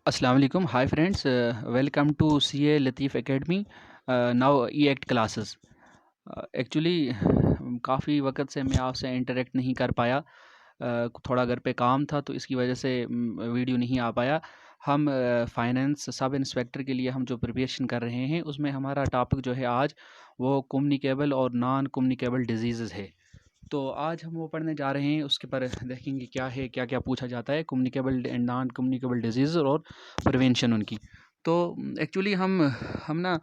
अस्सलाम वालेकुम hi friends welcome to CA Latif academy now e act classes. Actually काफ़ी वक्त से मैं आपसे इंटरेक्ट नहीं कर पाया। थोड़ा घर पे काम था तो इसकी वजह से वीडियो नहीं आ पाया। हम फाइनेंस सब इंस्पेक्टर के लिए हम जो प्रिपरेशन कर रहे हैं उसमें हमारा टॉपिक जो है आज वो कम्युनिकेबल और नॉन कम्युनिकेबल डिजीज़ है। तो आज हम वो पढ़ने जा रहे हैं, उसके पर देखेंगे क्या है, क्या-क्या पूछा जाता है communicable and non communicable disease और प्रिवेंशन उनकी। तो एक्चुअली हम ना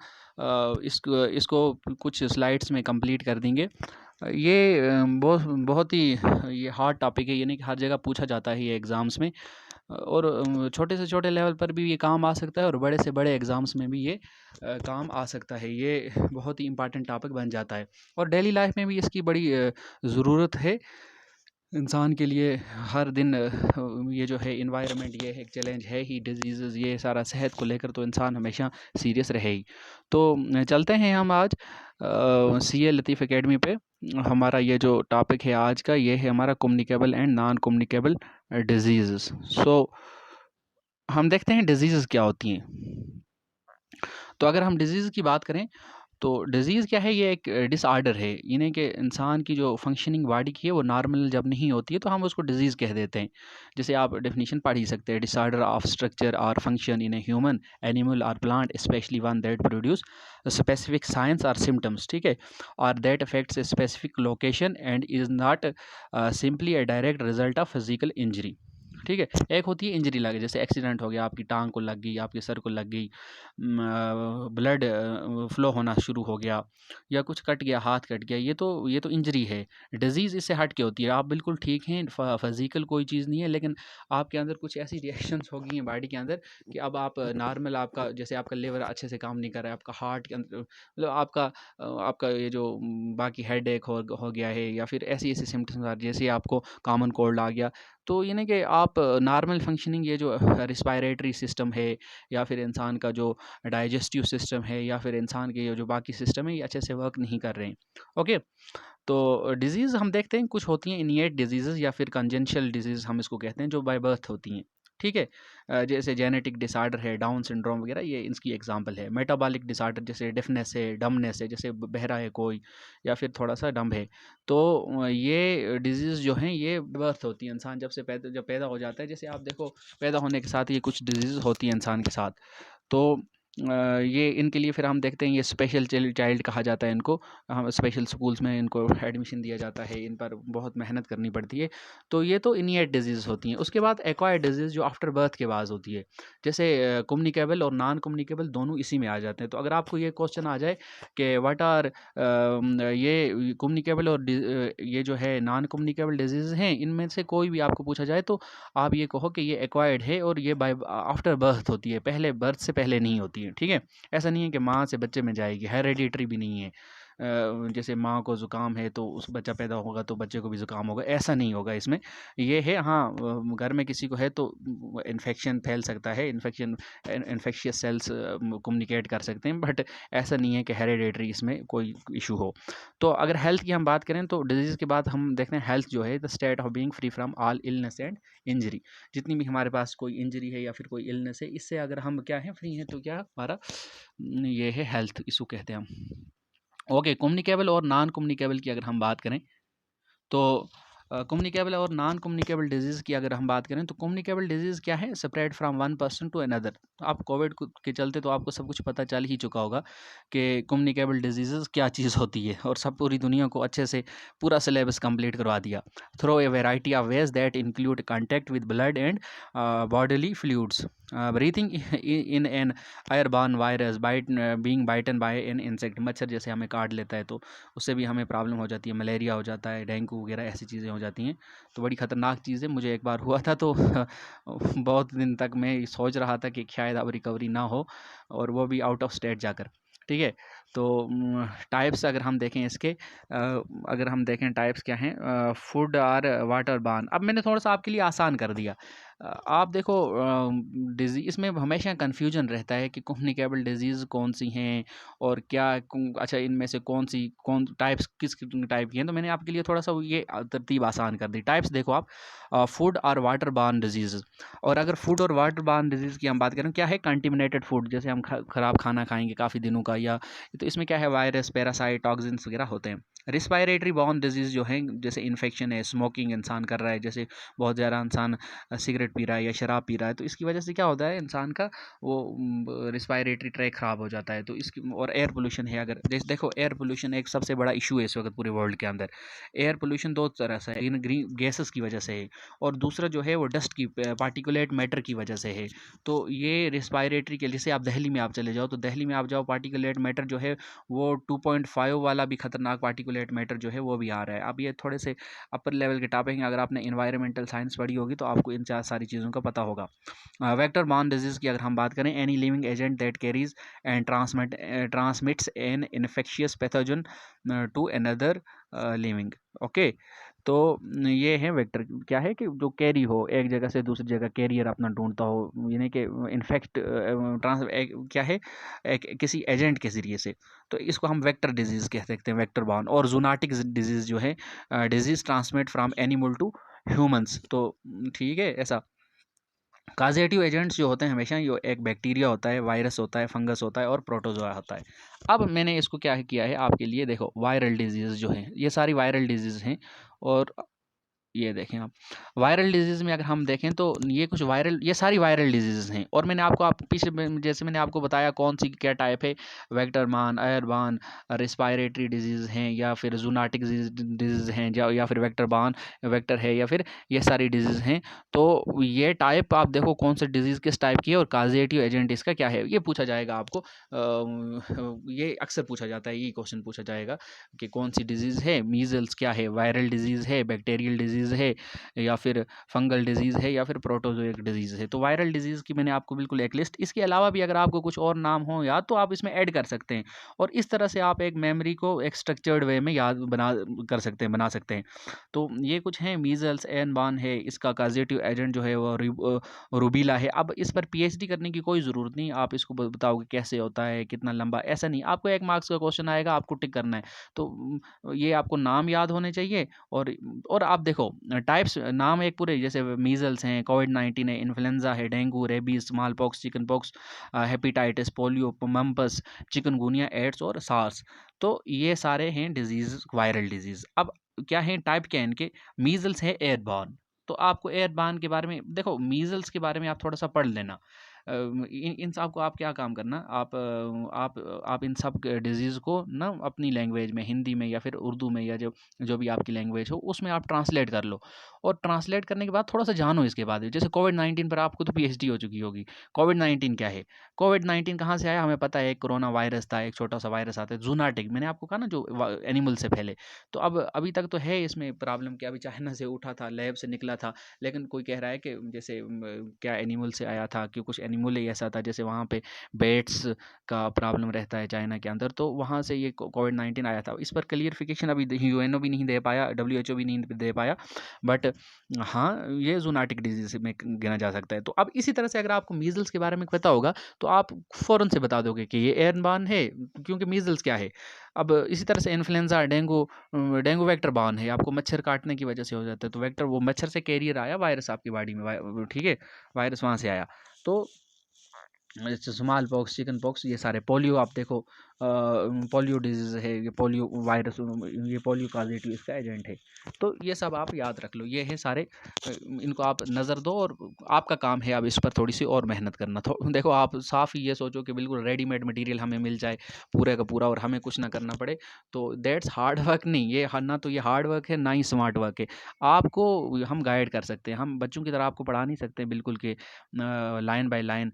इसको इसको कुछ स्लाइड्स में कंप्लीट कर देंगे। ये बहुत बहुत ही ये हार्ड टॉपिक है, ये नहीं कि हर जगह पूछा जाता है ये एग्ज़ाम्स में। और छोटे से छोटे लेवल पर भी ये काम आ सकता है और बड़े से बड़े एग्ज़ाम्स में भी ये काम आ सकता है। ये बहुत ही इम्पोर्टेंट टॉपिक बन जाता है और डेली लाइफ में भी इसकी बड़ी ज़रूरत है इंसान के लिए। हर दिन ये जो है एनवायरनमेंट, ये एक चैलेंज है ही, डिजीज़ ये सारा सेहत को लेकर तो इंसान हमेशा सीरियस रहे ही। तो चलते हैं हम आज सीए लतीफ़ एकेडमी पे। हमारा ये जो टॉपिक है आज का, ये है हमारा communicable and non communicable disease. So हम देखते हैं डिजीज़ क्या होती हैं। तो अगर हम डिजीज़ की बात करें तो डिज़ीज़ क्या है, ये एक डिसऑर्डर है, यानी कि इंसान की जो फंक्शनिंग बॉडी की है वो नॉर्मल जब नहीं होती है तो हम उसको डिज़ीज़ कह देते हैं। जैसे आप डेफिनेशन पढ़ ही सकते हैं, डिसऑर्डर ऑफ स्ट्रक्चर और function in a human, animal और plant, specially one that produce specific signs और सिम्टम्स, ठीक है, और that affects a specific location and is not simply a direct result of physical injury. ठीक है, एक होती है इंजरी लगे, जैसे एक्सीडेंट हो गया, आपकी टांग को लग गई, आपके सर को लग गई, ब्लड फ्लो होना शुरू हो गया, या कुछ कट गया, हाथ कट गया, ये तो इंजरी है। डिजीज़ इससे हट के होती है, आप बिल्कुल ठीक हैं, फिजिकल कोई चीज़ नहीं है, लेकिन आपके अंदर कुछ ऐसी रिएक्शंस हो गई हैं बॉडी के अंदर कि अब आप नॉर्मल, आपका जैसे आपका लिवर अच्छे से काम नहीं कर रहा है, आपका हार्ट के अंदर मतलब आपका ये जो बाकी हेड एक हो गया है, या फिर ऐसी ऐसी सिम्टम्स आ, जैसे आपको कॉमन कोल्ड आ गया। तो ये नहीं कि आप नॉर्मल फंक्शनिंग, ये जो रिस्पायरेटरी सिस्टम है, या फिर इंसान का जो डाइजेस्टिव सिस्टम है, या फिर इंसान के ये जो बाकी सिस्टम है, ये अच्छे से वर्क नहीं कर रहे हैं। ओके, तो डिजीज़ हम देखते हैं कुछ होती हैं इनिएट डिजीज़ेज़ या फिर कंजेंशियल डिजीज़ हम इसको कहते हैं, जो बाय बर्थ होती हैं। ठीक है, जैसे जेनेटिक डिसऑर्डर है, डाउन सिंड्रोम वगैरह, ये इसकी एग्जांपल है। मेटाबॉलिक डिसऑर्डर जैसे डिफनेस है, डमनेस है, जैसे बहरा है कोई, या फिर थोड़ा सा डम है। तो ये डिजीज़ जो हैं ये बर्थ होती है, इंसान जब पैदा हो जाता है, जैसे आप देखो पैदा होने के साथ ये कुछ डिजीज़ होती है इंसान के साथ। तो ये इनके लिए फिर हम देखते हैं, ये स्पेशल चाइल्ड कहा जाता है इनको। हम स्पेशल स्कूल्स में इनको एडमिशन दिया जाता है, इन पर बहुत मेहनत करनी पड़ती है। तो ये तो इनिएट डिजीज़ होती हैं। उसके बाद एक्वायर्ड डिजीज़ जो आफ्टर बर्थ के बाद होती है, जैसे कम्युनिकेबल और नॉन कम्युनिकेबल दोनों इसी में आ जाते हैं। तो अगर आपको ये क्वेश्चन आ जाए कि व्हाट आर ये कम्युनिकेबल और ये जो है नॉन कम्युनिकेबल डिजीज़ हैं, इनमें से कोई भी आपको पूछा जाए तो आप ये कहो कि ये एक्वायर्ड है और ये बाय आफ्टर बर्थ होती है, पहले बर्थ से पहले नहीं होती है। ठीक है, ऐसा नहीं है कि माँ से बच्चे में जाएगी, हेरेडिटरी भी नहीं है। जैसे माँ को ज़ुकाम है तो उस बच्चा पैदा होगा तो बच्चे को भी ज़ुकाम होगा, ऐसा नहीं होगा इसमें। ये है, हाँ, घर में किसी को है तो इन्फेक्शन फैल सकता है, इन्फेक्शियस सेल्स कम्युनिकेट कर सकते हैं, बट ऐसा नहीं है कि हेरेडिटरी इसमें कोई इशू हो। तो अगर हेल्थ की हम बात करें तो डिजीज़ के बाद हम देखते हैं हेल्थ जो है, the state of being free from all illness and injury. जितनी भी हमारे पास कोई इंजरी है या फिर कोई इलनेस है, इससे अगर हम क्या हैं, फ्री हैं, तो क्या हमारा ये है हेल्थ, इसको कहते हैं हम। ओके, कम्युनिकेबल और नॉन कम्युनिकेबल की अगर हम बात करें तो कम्युनिकेबल और नॉन कम्युनिकेबल डिजीज़ की अगर हम बात करें तो कम्युनिकेबल डिजीज़ क्या है, spread from one person to another. आप कोविड के चलते तो आपको सब कुछ पता चल ही चुका होगा कि कम्युनिकेबल डिजीज़ क्या चीज़ होती है, और सब पूरी दुनिया को अच्छे से पूरा सिलेबस कंप्लीट करवा दिया through a variety of ways that include contact with blood and bodily fluids, breathing in an airborne virus, being bitten by an insect. मच्छर जैसे हमें काट लेता है तो उससे भी हमें प्रॉब्लम हो जाती है, मलेरिया हो जाता है, डेंगू वगैरह ऐसी चीज़ें हो जाती हैं। तो बड़ी ख़तरनाक चीज़ है, मुझे एक बार हुआ था तो बहुत दिन तक मैं सोच रहा था कि शायद अब रिकवरी ना हो, और वो भी आउट ऑफ स्टेट जाकर। ठीक है, तो टाइप्स अगर हम देखें इसके, अगर हम देखें टाइप्स क्या हैं, फूड और वाटर बार्न। अब मैंने थोड़ा सा आपके लिए आसान कर दिया। आप देखो, डिजीज इसमें हमेशा कन्फ्यूजन रहता है कि कम्युनिकेबल डिजीज़ कौन सी हैं और क्या अच्छा इनमें से कौन टाइप्स किस टाइप की हैं। तो मैंने आपके लिए थोड़ा सा ये तरतीब आसान कर दी। टाइप्स देखो आप, फूड और वाटर बार्न डिजीज़। और अगर फूड और वाटर बार्न डिजीज़ की हम बात करें, क्या है कंटिमिनेटेड फूड, जैसे हम ख़राब खाना खाएंगे काफ़ी दिनों का, या तो इसमें क्या है वायरस, पैरासाइट, टॉक्सिन्स वगैरह होते हैं। रिस्पायरेटरी बॉर्न डिजीज़ जो हैं, जैसे इन्फेक्शन है, स्मोकिंग इंसान कर रहा है, जैसे बहुत ज़्यादा इंसान सिगरेट पी रहा है या शराब पी रहा है, तो इसकी वजह से क्या होता है इंसान का वो रिस्पायरेटरी ट्रैक ख़राब हो जाता है। तो इसकी और एयर पोल्यूशन है, अगर जैसे देखो एयर पोल्यूशन एक सबसे बड़ा इशू है इस वक्त पूरे वर्ल्ड के अंदर। एयर पोल्यूशन दो तरह से है, इन ग्रीन गैसेस की वजह से है, और दूसरा जो है वो डस्ट की, पार्टिकुलेट मैटर की वजह से है। तो ये रिस्पायरेटरी के लिए, जैसे आप दिल्ली में आप चले जाओ, तो दिल्ली में आप जाओ, पार्टिकुलेट मैटर जो है वो 2.5 वाला भी खतरनाक पार्टिकुलेट मैटर जो है वो भी आ रहा है। अब ये थोड़े से अपर लेवल के टॉपिक हैं, अगर आपने इन्वायरमेंटल साइंस पढ़ी होगी तो आपको इन चार सारी चीज़ों का पता होगा। वेक्टर बॉर्न डिजीज़ की अगर हम बात करें, any living agent that carries and transmits an infectious pathogen to another living. Okay, तो ये है वेक्टर, क्या है कि जो कैरी हो एक जगह से दूसरी जगह, कैरियर अपना ढूंढता हो, यानी कि इन्फेक्ट ट्रांस क्या है किसी एजेंट के ज़रिए से। तो इसको हम वेक्टर डिजीज़ कह सकते हैं, वेक्टर बॉर्न। और जूनाटिक डिजीज़ जो है, disease transmit from animal to humans. तो ठीक है ऐसा। काजेटिव एजेंट्स जो होते हैं हमेशा, ये एक बैक्टीरिया होता है, वायरस होता है, फंगस होता है और प्रोटोजोआ होता है। अब मैंने इसको क्या किया है आपके लिए, देखो वायरल डिजीज़ जो हैं, ये सारी वायरल डिजीज़ हैं। और ये देखें आप, वायरल डिजीज़ में अगर हम देखें तो ये कुछ वायरल, ये सारी वायरल डिजीज़ हैं। और मैंने आपको पीछे जैसे मैंने आपको बताया कौन सी क्या टाइप है, वेक्टर बार्न, एयरबार्न, रिस्पायरेटरी डिजीज़ हैं, या फिर जूनाटिक डिजीज़ हैं, या फिर वेक्टर बार्न, वेक्टर है, या फिर ये सारी डिजीज़ हैं। तो ये टाइप आप देखो कौन सा डिजीज़ किस टाइप की है और काजेटिव एजेंट इसका क्या है, ये पूछा जाएगा आपको। ये अक्सर पूछा जाता है, ये क्वेश्चन पूछा जाएगा कि कौन सी डिजीज़ है, मीज़ल्स क्या है, वायरल डिजीज़ है, बैक्टीरियल डिजीज़ है, या फिर फंगल डिजीज़ है, या फिर प्रोटोजोइक डिजीज़ है। तो वायरल डिजीज़ की मैंने आपको बिल्कुल एक लिस्ट, इसके अलावा भी अगर आपको कुछ और नाम हो याद तो आप इसमें ऐड कर सकते हैं। और इस तरह से आप एक मेमोरी को एक स्ट्रक्चर्ड वे में याद बना सकते हैं। तो ये कुछ हैं, मीज़ल्स, एन बान है, इसका काजेटिव एजेंट जो है वो रूबीला है। अब इस पर पीएचडी करने की कोई ज़रूरत नहीं, आप इसको बताओगे कैसे होता है, कितना लंबा, ऐसा नहीं, आपको 1 मार्क्स का क्वेश्चन आएगा, आपको टिक करना है। तो ये आपको नाम याद होने चाहिए। और आप देखो टाइप्स, नाम एक पूरे, जैसे मीज़ल्स हैं, कोविड-19 है, इन्फ्लुएंज़ा है, dengue, rabies, smallpox, chickenpox, hepatitis, polio, mumps, chikungunya, AIDS और सार्स। तो ये सारे हैं डिजीज़, वायरल डिजीज़। अब क्या है, टाइप क्या है इनके, मीज़ल्स है एयरबॉर्न। तो आपको एयरबॉर्न के बारे में देखो, मीज़ल्स के बारे में आप थोड़ा-सा पढ़ लेना। इन इन सब को आप क्या काम करना, आप इन सब डिजीज़ को ना अपनी लैंग्वेज में, हिंदी में या फिर उर्दू में, या जो जो भी आपकी लैंग्वेज हो उसमें आप ट्रांसलेट कर लो। और ट्रांसलेट करने के बाद थोड़ा-सा जानो इसके बारे में। जैसे कोविड-19 पर आपको तो पीएचडी हो चुकी होगी। कोविड-19 क्या है? कोविड-19 कहाँ से आया हमें पता है, एक कोरोना वायरस था, एक छोटा-सा वायरस आता है, ज़ूनाटिक, मैंने आपको कहा ना जो एनिमल से फैले। तो अब अभी तक तो है इसमें प्रॉब्लम कि अभी चाइना से उठा था, लैब से निकला था, लेकिन कोई कह रहा है कि जैसे क्या एनिमल से आया था, कि कुछ एनिमल ही ऐसा था, जैसे वहाँ पे बैट्स का प्रॉब्लम रहता है चाइना के अंदर, तो वहाँ से ये कोविड-19 आया था। इस पर क्लियरिफिकेशन अभी यूएनओ भी नहीं दे पाया, डब्ल्यूएचओ भी नहीं दे पाया, बट हाँ, ये ज़ूनाटिक डिजीज़ में गिना जा सकता है। तो अब इसी तरह से अगर आपको मीज़ल्स के बारे में पता होगा, तो आप फ़ौरन से बता दोगे कि ये एयरबॉर्न है, क्योंकि मीज़ल्स क्या है। अब इसी तरह से इन्फ्लुएंज़ा, डेंगू वेक्टर बॉर्न है, आपको मच्छर काटने की वजह से हो जाता है। तो वेक्टर, वो मच्छर से कैरियर आया वायरस आपकी बॉडी में, ठीक है, वायरस वहाँ से आया। तो जैसे स्मॉल पॉक्स, चिकन पॉक्स, ये सारे, पोलियो आप देखो, पोलियो डिजीज़ है, ये पोलियो वायरस, ये पोलियो काजेटिव इसका एजेंट है। तो ये सब आप याद रख लो, ये है सारे, इनको आप नज़र दो, और आपका काम है अब इस पर थोड़ी सी और मेहनत करना। तो देखो आप साफ़ ही ये सोचो कि बिल्कुल रेडीमेड मटेरियल हमें मिल जाए पूरे का पूरा, और हमें कुछ ना करना पड़े, तो दैट्स हार्ड वर्क नहीं, ये ना तो ये हार्ड वर्क है, ना ही स्मार्ट वर्क है। आपको हम गाइड कर सकते हैं, हम बच्चों की तरह आपको पढ़ा नहीं सकते बिल्कुल कि लाइन बाय लाइन।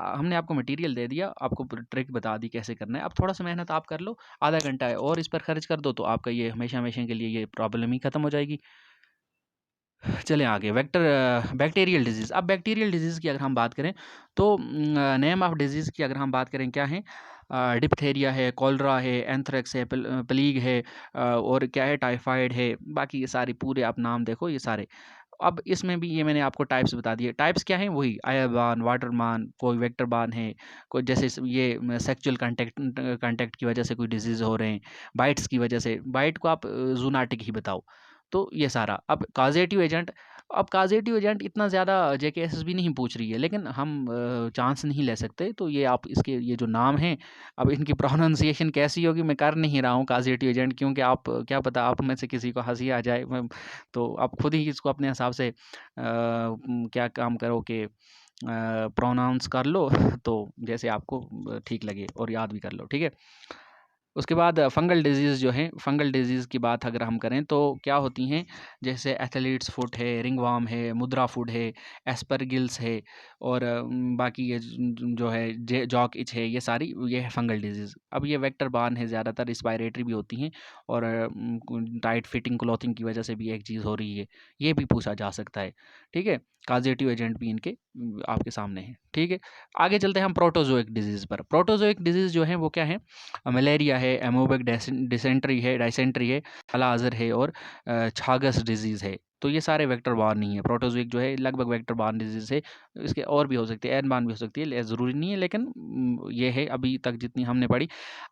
हमने आपको मटेरियल दे दिया, आपको ट्रिक बता दी कैसे करना है, अब थोड़ा सा मेहनत आप कर लो, आधा घंटा है और इस पर खर्च कर दो, तो आपका ये हमेशा हमेशा के लिए ये प्रॉब्लम ही ख़त्म हो जाएगी। चलें आगे। Bacterial disease. अब बैक्टीरियल डिजीज़ की अगर हम बात करें तो नेम ऑफ डिजीज़ की अगर हम बात करें क्या है, डिप्थेरिया है, कॉलरा है, एंथ्रेक्स है, प्लीग है, और क्या है, टाइफाइड है। बाकी ये सारी पूरे आप नाम देखो ये सारे। अब इसमें भी ये मैंने आपको टाइप्स बता दिए। टाइप्स क्या हैं? वही एयर बॉर्न, वाटर बॉर्न, कोई वेक्टर बॉर्न है, कोई जैसे ये सेक्सुअल कांटेक्ट की वजह से कोई डिजीज़ हो रहे हैं, बाइट्स की वजह से। बाइट को आप ज़ूनोटिक ही बताओ। तो ये सारा। अब कॉज़ेटिव एजेंट। अब कॉज़ेटिव एजेंट इतना ज़्यादा जेकेएसएसबी नहीं पूछ रही है, लेकिन हम चांस नहीं ले सकते। तो ये आप इसके ये जो नाम हैं, अब इनकी प्रोनंसिएशन कैसी होगी मैं कर नहीं रहा हूँ कॉज़ेटिव एजेंट, क्योंकि आप क्या पता आप में से किसी को हँसी आ जाए। तो आप खुद ही इसको अपने हिसाब से क्या काम करो कि प्रोनाउंस कर लो तो जैसे आपको ठीक लगे और याद भी कर लो, ठीक है? उसके बाद फंगल डिजीज़ जो हैं, फंगल डिजीज़ की बात अगर हम करें तो क्या होती हैं, जैसे एथलीट्स फुट है, रिंगवर्म है, मुद्रा फुट है, एस्परगिल्स है, और बाकी ये जो है जॉक इच है, ये सारी ये है फंगल डिजीज़। अब ये वेक्टर बॉर्न है, ज़्यादातर रिस्पायरेटरी भी होती हैं, और टाइट फिटिंग क्लॉथिंग की वजह से भी एक चीज़ हो रही है, ये भी पूछा जा सकता है, ठीक है? कॉजेटिव एजेंट भी इनके आपके सामने हैं, ठीक है? आगे चलते हैं हम प्रोटोज़ोइक डिजीज़ पर। प्रोटोज़ोइक डिजीज़ जो है वो क्या है? मलेरिया है, एमोबिक डिसेंट्री है, काला अज़र है, और छागस डिजीज़ है। तो ये सारे वेक्टर बॉर्न नहीं है। प्रोटोज़ोइक जो है लगभग वेक्टर बॉर्न डिजीज़ है। इसके और भी हो सकती है, एयरबॉर्न भी हो सकती है, ज़रूरी नहीं है, लेकिन ये है अभी तक जितनी हमने पढ़ी।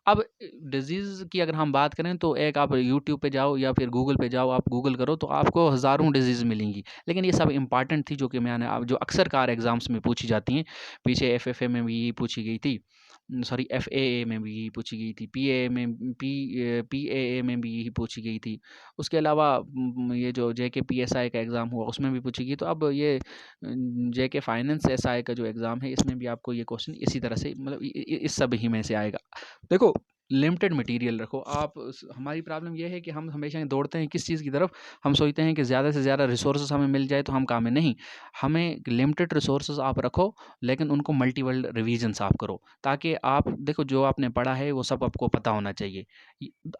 अब डिजीज़ की अगर हम बात करें तो एक आप यूट्यूब पे जाओ या फिर गूगल पे जाओ, आप गूगल करो तो आपको हज़ारों डिजीज़ मिलेंगी। लेकिन ये सब इम्पॉर्टेंट थी जो कि मैंने अब जो अक्सर कार एग्ज़ाम्स में पूछी जाती हैं। पीछे एफएफए में भी यही पूछी गई थी। सॉरी, एफएए में भी यही पूछी गई थी। पीएए में भी यही पूछी गई थी। उसके अलावा ये जो जेके पीएसआई का एग्ज़ाम हुआ उसमें भी पूछी गई। तो अब ये जेके फाइनेंस एसआई का जो एग्ज़ाम है इसमें भी आपको ये क्वेश्चन इसी तरह से, मतलब इस सब ही में से आएगा। देखो, लिमिटेड मटेरियल रखो आप। हमारी प्रॉब्लम ये है कि हम हमेशा दौड़ते हैं किस चीज़ की तरफ, हम सोचते हैं कि ज़्यादा से ज़्यादा रिसोर्सेज हमें मिल जाए तो हम काम में नहीं। हमें लिमिटेड रिसोर्सेज आप रखो, लेकिन उनको मल्टीपल रिवीजन्स आप करो, ताकि आप देखो जो आपने पढ़ा है वो सब आपको पता होना चाहिए।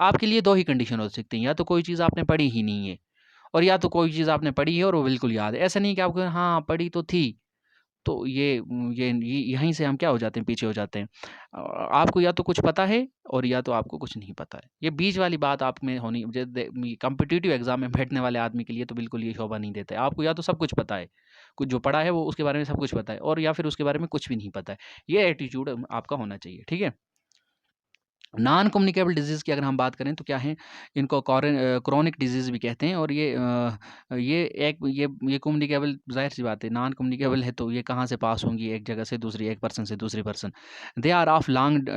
आपके लिए दो ही कंडीशन हो सकती हैं, या तो कोई चीज़ आपने पढ़ी ही नहीं है, और या तो कोई चीज़ आपने पढ़ी है और वो बिल्कुल याद है। ऐसा नहीं कि आपको हाँ पढ़ी तो थी। तो ये यहीं से हम क्या हो जाते हैं, पीछे हो जाते हैं। आपको या तो कुछ पता है और या तो आपको कुछ नहीं पता है। ये बीच वाली बात आप में होनी, कॉम्पिटिटिव एग्जाम में बैठने वाले आदमी के लिए तो बिल्कुल ये शोभा नहीं देता है। आपको या तो सब कुछ पता है, कुछ जो पढ़ा है वो उसके बारे में सब कुछ पता है, और या फिर उसके बारे में कुछ भी नहीं पता है। ये एटीट्यूड आपका होना चाहिए, ठीक है? नॉन कम्युनिकेबल डिजीज़ की अगर हम बात करें तो क्या है, इनको क्रोनिक डिजीज़ भी कहते हैं, और ये ये कम्युनिकेबल, ज़ाहिर सी बात है, नॉन कम्युनिकेबल है तो ये कहाँ से पास होंगी एक जगह से दूसरी, एक पर्सन से दूसरी person. They are of long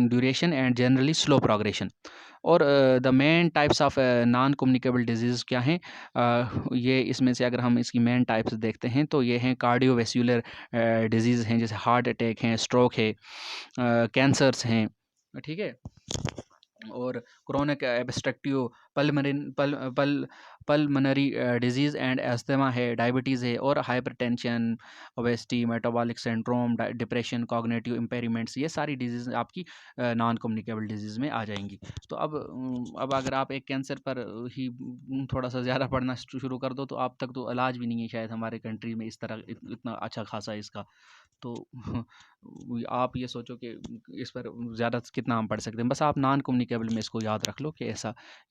duration and generally slow progression. और the main types of non communicable disease क्या हैं? ये इसमें से अगर हम इसकी मेन टाइप्स देखते हैं तो ये हैं कार्डियोवैस्कुलर डिजीज़ हैं, जैसे हार्ट अटैक हैं, स्ट्रोक है, कैंसर्स हैं, ठीक है? और chronic obstructive pulmonary disease and asthma है, डायबिटीज़ है, और hypertension, obesity, metabolic syndrome, depression, cognitive impairments, ये सारी डिजीज़ आपकी नॉन कम्युनिकेबल डिजीज़ में आ जाएंगी। तो अब अगर आप एक कैंसर पर ही थोड़ा सा ज़्यादा पढ़ना शुरू कर दो तो आप तक तो इलाज भी नहीं है शायद हमारे कंट्री में इस तरह इतना अच्छा खासा इसका। तो आप ये सोचो कि इस पर ज़्यादा कितना हम पढ़ सकते हैं। बस आप नॉन कम्युनिकेबल में इसको याद रख लो कि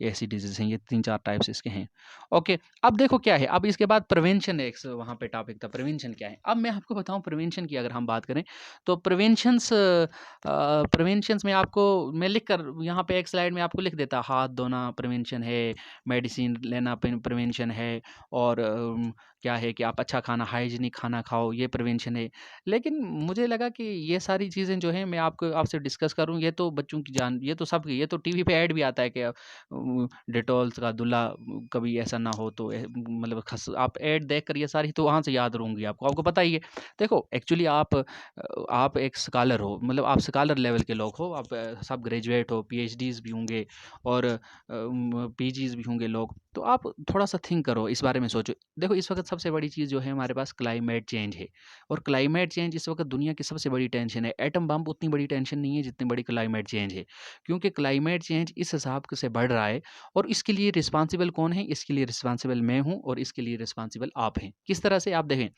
ऐसी डिजीज़ हैं, ये 3-4 टाइप्स इसके हैं। ओके, अब देखो क्या है, अब इसके बाद प्रिवेंशन एक वहाँ पे टॉपिक था, प्रिवेंशन क्या है? अब मैं आपको बताऊँ प्रिवेंशन की अगर हम बात करें तो प्रिवेंशंस में आपको मैं लिख कर यहाँ पे एक स्लाइड में आपको लिख देता, हाथ धोना प्रिवेंशन है, मेडिसिन लेना प्रिवेंशन है, और क्या है कि आप अच्छा खाना, हाइजीनिक खाना खाओ, ये प्रिवेंशन है। लेकिन मुझे लगा कि ये सारी चीज़ें जो हैं मैं आपसे डिस्कस करूँ, ये तो बच्चों की जान, ये तो सबकी, ये तो टीवी पे ऐड भी आता है कि डेटॉल्स का धुला कभी ऐसा ना हो, तो मतलब आप ऐड देख कर ये सारी तो वहाँ से याद रहूँगी आपको, आपको पता ही है। देखो एक्चुअली आप एक स्कॉलर हो, मतलब आप स्कॉलर लेवल के लोग हो, आप सब ग्रेजुएट हो, पीएचडीज भी होंगे, और पीजीज भी होंगे लोग। तो आप थोड़ा-सा थिंक करो, इस बारे में सोचो। देखो इस वक़्त सबसे बड़ी चीज़ जो है हमारे पास क्लाइमेट चेंज है और क्लाइमेट चेंज इस वक़्त दुनिया की सबसे बड़ी टेंशन है। एटम बम उतनी बड़ी टेंशन नहीं है जितनी बड़ी क्लाइमेट चेंज है। क्योंकि क्लाइमेट चेंज इस हिसाब से बढ़ रहा है और इसके लिए रिस्पॉन्सिबल कौन है? इसके लिए रिस्पॉन्सिबल मैं हूँ और इसके लिए रिस्पॉन्सिबल आप हैं। किस तरह से? आप देखें,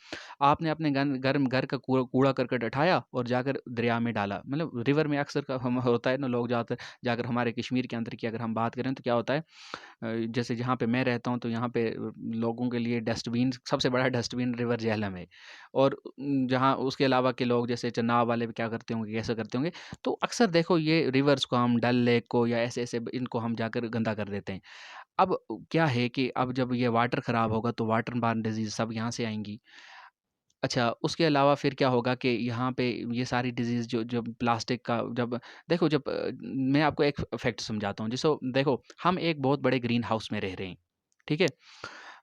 आपने अपने घर का कूड़ा-करकट उठाया और जाकर दरिया में डाला। मतलब रिवर में अक्सर क हम होता है ना, लोग जाकर जाकर हमारे कश्मीर के अंदर की अगर हम बात करें तो क्या होता है, जैसे जहाँ पे मैं रहता हूँ तो यहाँ पे लोगों के लिए डस्टबिन, सबसे बड़ा डस्टबिन रिवर झेलम है। और जहाँ उसके अलावा के लोग जैसे नाव वाले भी क्या करते होंगे, कैसे करते होंगे। तो अक्सर देखो ये रिवर्स को हम, डल लेक को या ऐसे-ऐसे इनको हम जाकर गंदा कर देते हैं। अब क्या है कि अब जब ये वाटर खराब होगा तो वाटर बार्न डिज़ीज़ सब यहाँ से आएँगी। अच्छा, उसके अलावा फिर क्या होगा कि यहाँ पे ये सारी डिज़ीज़ जो जब प्लास्टिक का जब देखो जब मैं आपको एक फैक्ट समझाता हूँ। जैसे देखो हम एक बहुत बड़े ग्रीन हाउस में रह रहे हैं, ठीक है?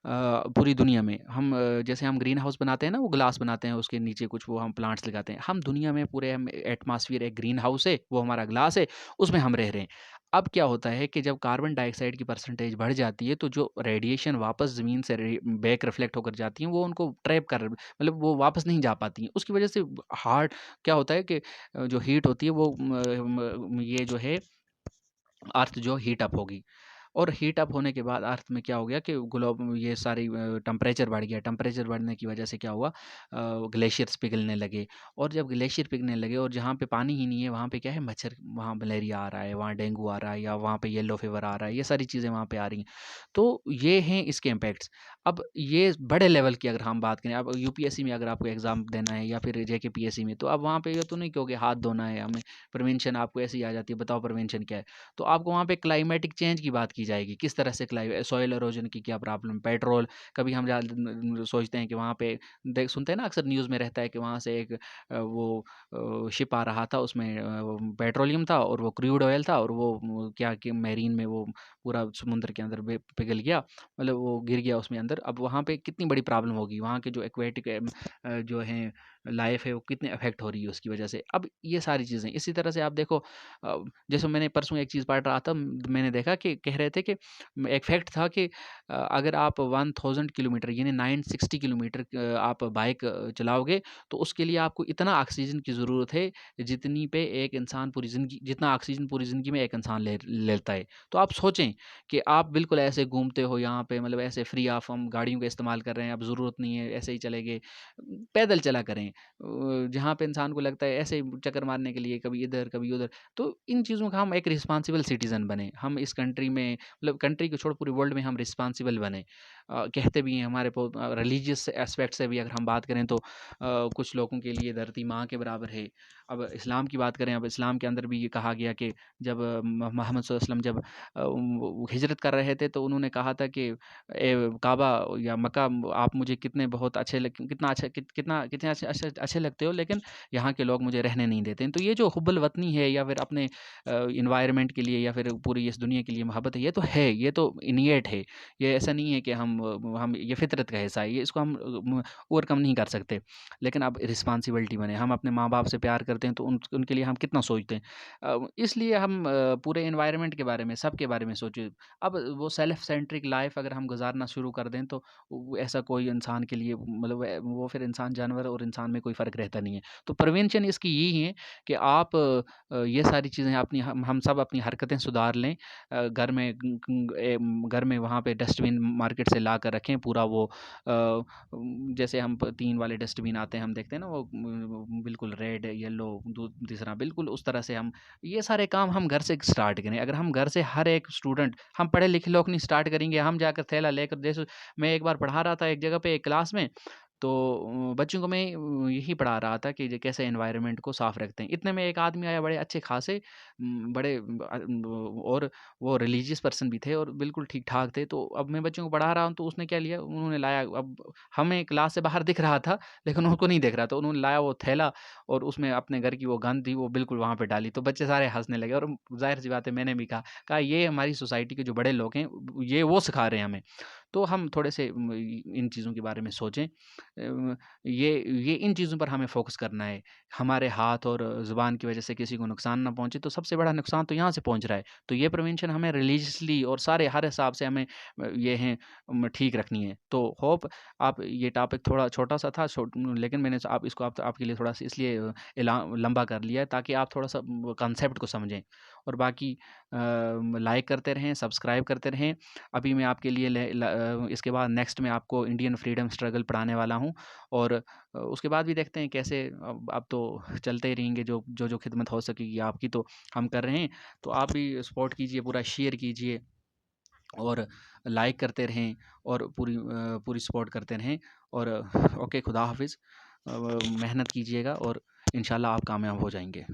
पूरी दुनिया में हम जैसे हम ग्रीन हाउस बनाते हैं ना, वो ग्लास बनाते हैं, उसके नीचे कुछ वो हम प्लांट्स लगाते हैं। हम दुनिया में पूरे हम एटमॉस्फेयर एक ग्रीन हाउस है, वो हमारा ग्लास है, उसमें हम रह रहे हैं। अब क्या होता है कि जब कार्बन डाइऑक्साइड की परसेंटेज बढ़ जाती है, तो जो रेडिएशन वापस ज़मीन से बैक रिफ्लेक्ट होकर जाती हैं, वो उनको ट्रैप कर, मतलब वो वापस नहीं जा पाती हैं। उसकी वजह से हार्ड क्या होता है कि जो हीट होती है वो ये जो है अर्थ जो हीट अप होगी। और हीट अप होने के बाद अर्थ में क्या हो गया कि ये सारी टेम्परेचर बढ़ गया। टेम्परेचर बढ़ने की वजह से क्या हुआ, ग्लेशियर्स पिघलने लगे। और जब ग्लेशियर पिघलने लगे और जहाँ पे पानी ही नहीं है वहाँ पे क्या है, मच्छर, वहाँ मलेरिया आ रहा है, वहाँ डेंगू आ रहा है, या वहाँ पे येलो फीवर आ रहा है, ये सारी चीज़ें वहाँ पे आ रही हैं। तो ये हैं इसके इम्पैक्ट्स। अब ये बड़े लेवल की अगर हम बात करें, अब यूपीएससी में अगर आपको एग्ज़ाम देना है या फिर जेकेपीएससी में, तो अब वहाँ पे ये तो नहीं कहोगे हाथ धोना है हमें, प्रिवेंशन आपको ऐसे ही आ जाती है, बताओ प्रिवेंशन क्या है? तो आपको वहाँ पे क्लाइमेटिक चेंज की बात की जाएगी, किस तरह से सॉइल इरोजन की क्या प्रॉब्लम, पेट्रोल, कभी हम सोचते हैं कि वहाँ पे देख सुनते हैं ना, अक्सर न्यूज़ में रहता है कि वहाँ से एक शिप आ रहा था, उसमें पेट्रोलियम था और वो क्रूड ऑयल था, और वो क्या कि मैरीन में वो पूरा समुद्र के अंदर पिघल गया, मतलब वो गिर गया उसमें अंदर। अब वहाँ पे कितनी बड़ी प्रॉब्लम होगी, वहाँ के जो एक्वेटिक जो हैं लाइफ है वो कितने अफेक्ट हो रही है उसकी वजह से। अब ये सारी चीज़ें इसी तरह से आप देखो, जैसे मैंने परसों एक चीज़ पढ़ रहा था, मैंने देखा कि कह रहे थे कि एक फैक्ट था कि अगर आप 1000 किलोमीटर यानी 960 किलोमीटर आप बाइक चलाओगे, तो उसके लिए आपको इतना ऑक्सीजन की ज़रूरत है जितनी पे एक इंसान पूरी ज़िंदगी, जितना ऑक्सीजन पूरी ज़िंदगी में एक इंसान लेता है। तो आप सोचें कि आप बिल्कुल ऐसे घूमते हो यहाँ पे, मतलब ऐसे फ्री ऑफ हम गाड़ियों का इस्तेमाल कर रहे हैं, अब ज़रूरत नहीं है, ऐसे ही चले गए, पैदल चला करें। जहाँ पे इंसान को लगता है ऐसे ही चक्कर मारने के लिए कभी इधर कभी उधर। तो इन चीज़ों का हम एक रिस्पॉन्सिबल सिटीज़न बने। हम इस कंट्री में, मतलब कंट्री को छोड़ पूरी वर्ल्ड में हम रिस्पॉन्सिबल बने। कहते भी हैं हमारे रिलीजियस एस्पेक्ट से भी अगर हम बात करें तो कुछ लोगों के लिए धरती माँ के बराबर है। अब इस्लाम की बात करें, अब इस्लाम के अंदर भी ये कहा गया कि जब मोहम्मद सल्लल्लाहु अलैहि वसल्लम जब वो हिजरत कर रहे थे तो उन्होंने कहा था कि काबा या मक्का, आप मुझे कितने बहुत अच्छे कितना अच्छा कितने अच्छे अच्छे लगते हो, लेकिन यहाँ के लोग मुझे रहने नहीं देते हैं। तो ये जो हुब्बुल वतनी है या फिर अपने इन्वायरमेंट के लिए या फिर पूरी इस दुनिया के लिए मोहब्बत है, ये तो है, ये तो इनिएट है। ये ऐसा नहीं है कि हम ये फितरत का हिस्सा है, ये इसको हम ओवरकम नहीं कर सकते। लेकिन अब रिस्पॉन्सिबिलिटी बने, हम अपने माँ बाप से प्यार करते हैं तो उनके लिए हम कितना सोचते हैं। इसलिए हम पूरे इन्वायरमेंट के बारे में, सबके बारे में सोचें। अब वो सेल्फ सेंट्रिक लाइफ अगर हम गुजारना शुरू कर दें तो ऐसा कोई इंसान के लिए, मतलब वो फिर इंसान, जानवर और इंसान में कोई फ़र्क रहता नहीं है। तो प्रिवेंशन इसकी यही है कि आप ये सारी चीज़ें अपनी, हम सब अपनी हरकतें सुधार लें। घर में घर में वहाँ पे डस्टबिन मार्केट से ला कर रखें, पूरा वो जैसे हम 3 वाले डस्टबिन आते हैं, हम देखते हैं ना वो बिल्कुल रेड, येलो, तीसरा बिल्कुल उस तरह से हम ये सारे काम हम घर से स्टार्ट करें। अगर हम घर से हर एक स्टूडेंट, हम पढ़े लिखे लोग नहीं स्टार्ट करेंगे, हम जाकर थैला लेकर, जैसे मैं एक बार पढ़ा रहा था एक जगह पे एक क्लास में, तो बच्चों को मैं यही पढ़ा रहा था कि कैसे एनवायरनमेंट को साफ रखते हैं। इतने में एक आदमी आया, बड़े अच्छे खासे बड़े और वो रिलीजियस पर्सन भी थे और बिल्कुल ठीक ठाक थे। तो अब मैं बच्चों को पढ़ा रहा हूँ तो उसने क्या लिया, उन्होंने लाया, अब हमें क्लास से बाहर दिख रहा था लेकिन उनको नहीं दिख रहा था, उन्होंने लाया वो थैला और उसमें अपने घर की वो गंद थी वो बिल्कुल वहाँ पे डाली। तो बच्चे सारे हंसने लगे और जाहिर सी बात है, मैंने भी कहा ये हमारी सोसाइटी के जो बड़े लोग हैं, ये वो सिखा रहे हैं हमें। तो हम थोड़े से इन चीज़ों के बारे में सोचें। ये इन चीज़ों पर हमें फ़ोकस करना है। हमारे हाथ और ज़ुबान की वजह से किसी को नुकसान ना पहुँचे, तो सबसे बड़ा नुकसान तो यहाँ से पहुँच रहा है। तो ये प्रिवेंशन हमें रिलीजियसली और सारे हर हिसाब से हमें ये है ठीक रखनी है। तो होप आप ये टॉपिक थोड़ा छोटा-सा था लेकिन मैंने आप इसको आपके लिए थोड़ा-सा इसलिए लंबा कर लिया है ताकि आप थोड़ा-सा कॉन्सेप्ट को समझें। और बाकी लाइक करते रहें, सब्सक्राइब करते रहें। अभी मैं आपके लिए इसके बाद नेक्स्ट में आपको इंडियन फ्रीडम स्ट्रगल पढ़ाने वाला हूँ। और उसके बाद भी देखते हैं कैसे, अब तो चलते ही रहेंगे, जो खिदमत हो सकेगी आपकी तो हम कर रहे हैं। तो आप भी सपोर्ट कीजिए, पूरा शेयर कीजिए और लाइक करते रहें और पूरी सपोर्ट करते रहें। और ओके, खुदा हाफिज़। मेहनत कीजिएगा और इंशाल्लाह आप कामयाब हो जाएँगे।